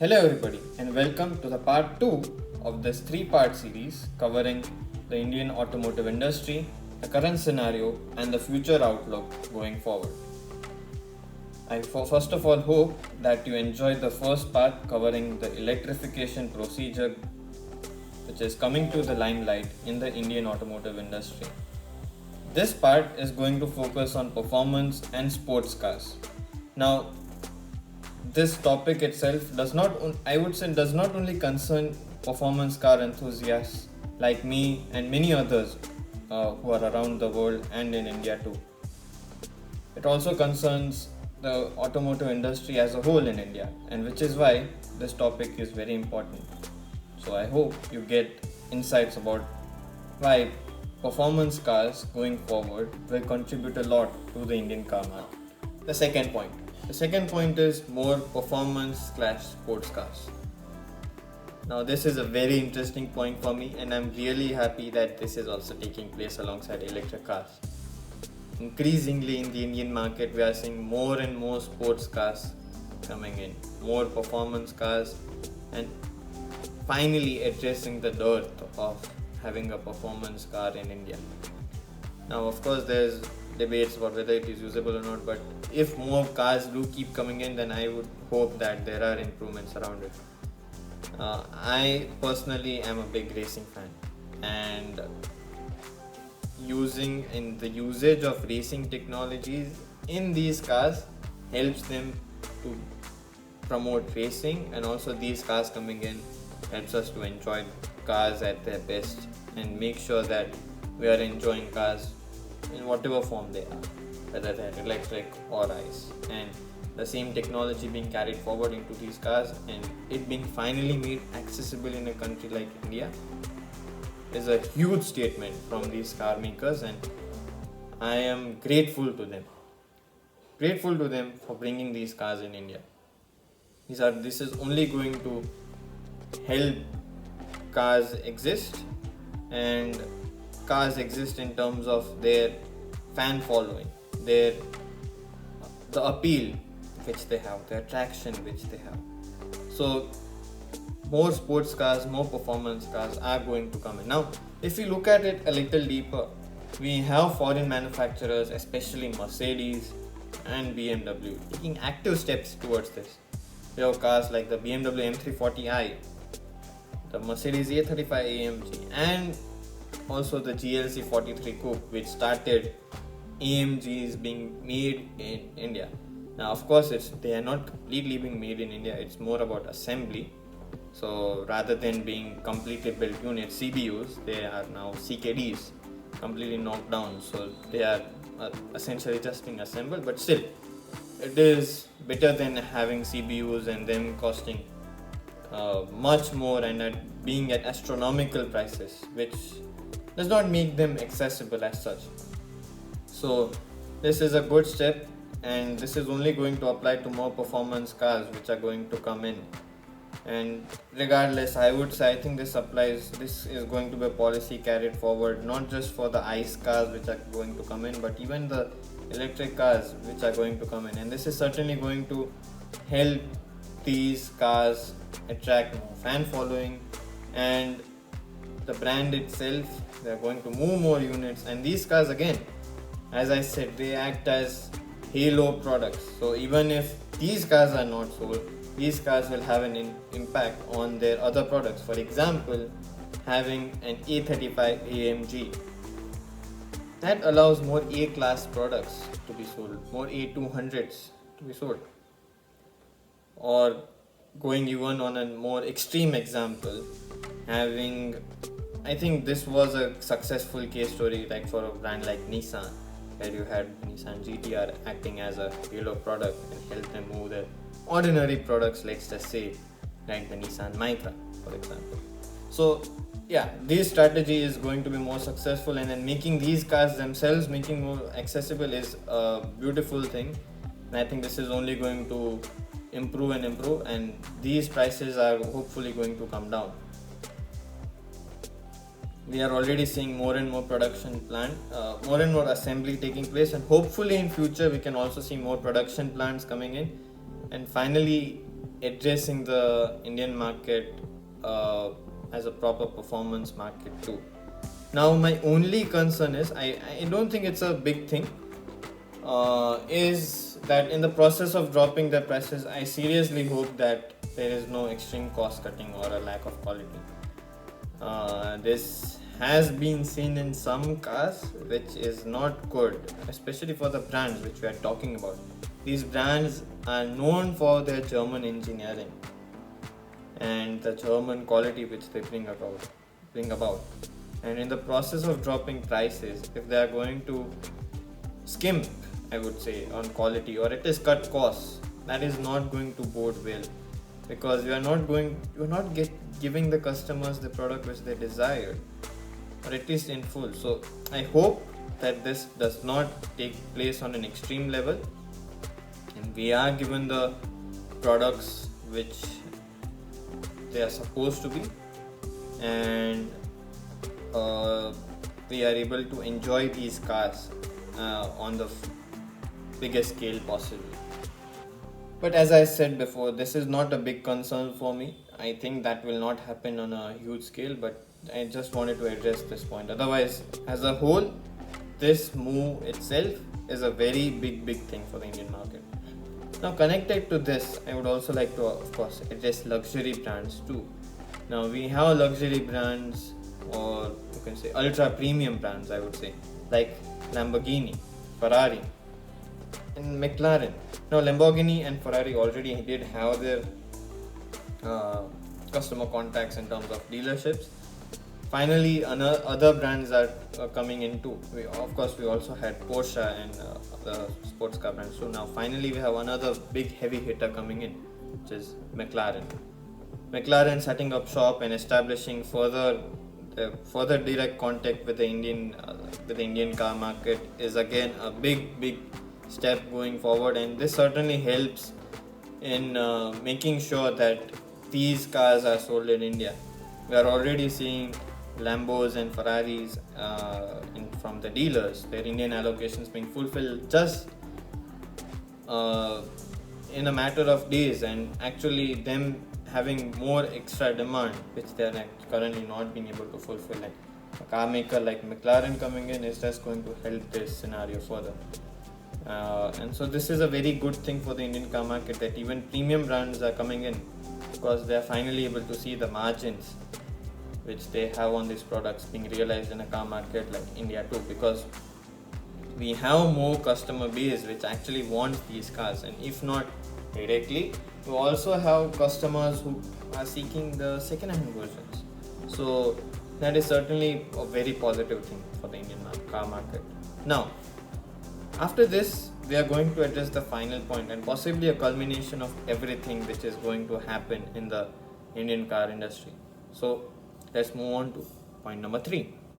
Hello, everybody, and welcome to the part 2 of this three-part series covering the Indian automotive industry, the current scenario, and the future outlook going forward. I first of all hope that you enjoyed the first part covering the electrification procedure which is coming to the limelight in the Indian automotive industry. This part is going to focus on performance and sports cars. Now, this topic itself does not only concern performance car enthusiasts like me and many others who are around the world and in India too. It also concerns the automotive industry as a whole in India, and which is why this topic is very important. So I hope you get insights about why performance cars going forward will contribute a lot to the Indian car market. The second point. The second point is more performance/sports cars. Now, this is a very interesting point for me, and I'm really happy that this is also taking place alongside electric cars. Increasingly in the Indian market, we are seeing more and more sports cars coming in, more performance cars, and finally addressing the dearth of having a performance car in India. Now, of course, there's debates about whether it is usable or not, but if more cars do keep coming in, then I would hope that there are improvements around it. I personally am a big racing fan, and the usage of racing technologies in these cars helps them to promote racing, and also these cars coming in helps us to enjoy cars at their best and make sure that we are enjoying cars in whatever form they are, whether they're electric or ICE, and the same technology being carried forward into these cars and it being finally made accessible in a country like India is a huge statement from these car makers, and I am grateful to them for bringing these cars in India. This is only going to help cars exist, and cars exist in terms of their fan following, the appeal which they have, the attraction which they have. So more sports cars, more performance cars are going to come in. Now, if you look at it a little deeper, we have foreign manufacturers, especially Mercedes and BMW, taking active steps towards this. We have cars like the BMW M340i, the Mercedes A35 AMG, and also the GLC 43 Coupe, which started AMGs being made in India. Now, of course, they are not completely being made in India. It's more about assembly. So rather than being completely built units, CBUs, they are now CKDs, completely knocked down. So they are essentially just being assembled, but still, it is better than having CBUs and them costing much more and being at astronomical prices, which does not make them accessible as such. So this is a good step, and this is only going to apply to more performance cars which are going to come in. And regardless, I think this is going to be a policy carried forward not just for the ICE cars which are going to come in, but even the electric cars which are going to come in. And this is certainly going to help these cars attract more fan following, and the brand itself, they are going to move more units. And these cars, again, as I said, they act as halo products. So even if these cars are not sold, these cars will have an impact on their other products. For example, having an A35 AMG, that allows more A-class products to be sold, more A200s to be sold. Or going even on a more extreme example, I think this was a successful case story like for a brand like Nissan, where you had Nissan GTR acting as a halo product and helped them move their ordinary products, let's just say, like the Nissan Micra, for example. So yeah, this strategy is going to be more successful, and then making these cars themselves making more accessible is a beautiful thing. And I think this is only going to improve, and these prices are hopefully going to come down. We are already seeing more and more production plant, more and more assembly taking place, and hopefully in future we can also see more production plants coming in. And finally, addressing the Indian market as a proper performance market too. Now, my only concern is, I don't think it's a big thing, is that in the process of dropping the prices, I seriously hope that there is no extreme cost cutting or a lack of quality. This has been seen in some cars, which is not good, especially for the brands which we are talking about. These brands are known for their German engineering and the German quality which they bring about. And in the process of dropping prices, if they are going to skimp, I would say, on quality, or at least cut costs, that is not going to bode well, because you're not giving the customers the product which they desire, or at least in full. So I hope that this does not take place on an extreme level, and we are given the products which they are supposed to be, and we are able to enjoy these cars on the biggest scale possible. But as I said before, this is not a big concern for me. I think that will not happen on a huge scale, but I just wanted to address this point. Otherwise, as a whole, this move itself is a very big thing for the Indian market. Now, connected to this, I would also like to, of course, address luxury brands too. Now, we have luxury brands, or you can say ultra premium brands, I would say, like Lamborghini, Ferrari, and McLaren. Now, Lamborghini and Ferrari already did have their customer contacts in terms of dealerships. Finally, other brands are coming in too. We also had Porsche and the sports car brands. So now finally we have another big heavy hitter coming in, which is McLaren. McLaren setting up shop and establishing further direct contact with the Indian car market is again a big step going forward, and this certainly helps in making sure that these cars are sold in India. We are already seeing Lambos and Ferraris from the dealers, their Indian allocations being fulfilled just in a matter of days, and actually them having more extra demand which they are currently not being able to fulfill. And a car maker like McLaren coming in is just going to help this scenario further. And so this is a very good thing for the Indian car market, that even premium brands are coming in, because they are finally able to see the margins which they have on these products being realized in a car market like India too, because we have more customer base which actually want these cars, and if not directly, we also have customers who are seeking the second-hand versions. So that is certainly a very positive thing for the Indian car market. Now, after this, we are going to address the final point and possibly a culmination of everything which is going to happen in the Indian car industry. So let's move on to point number 3.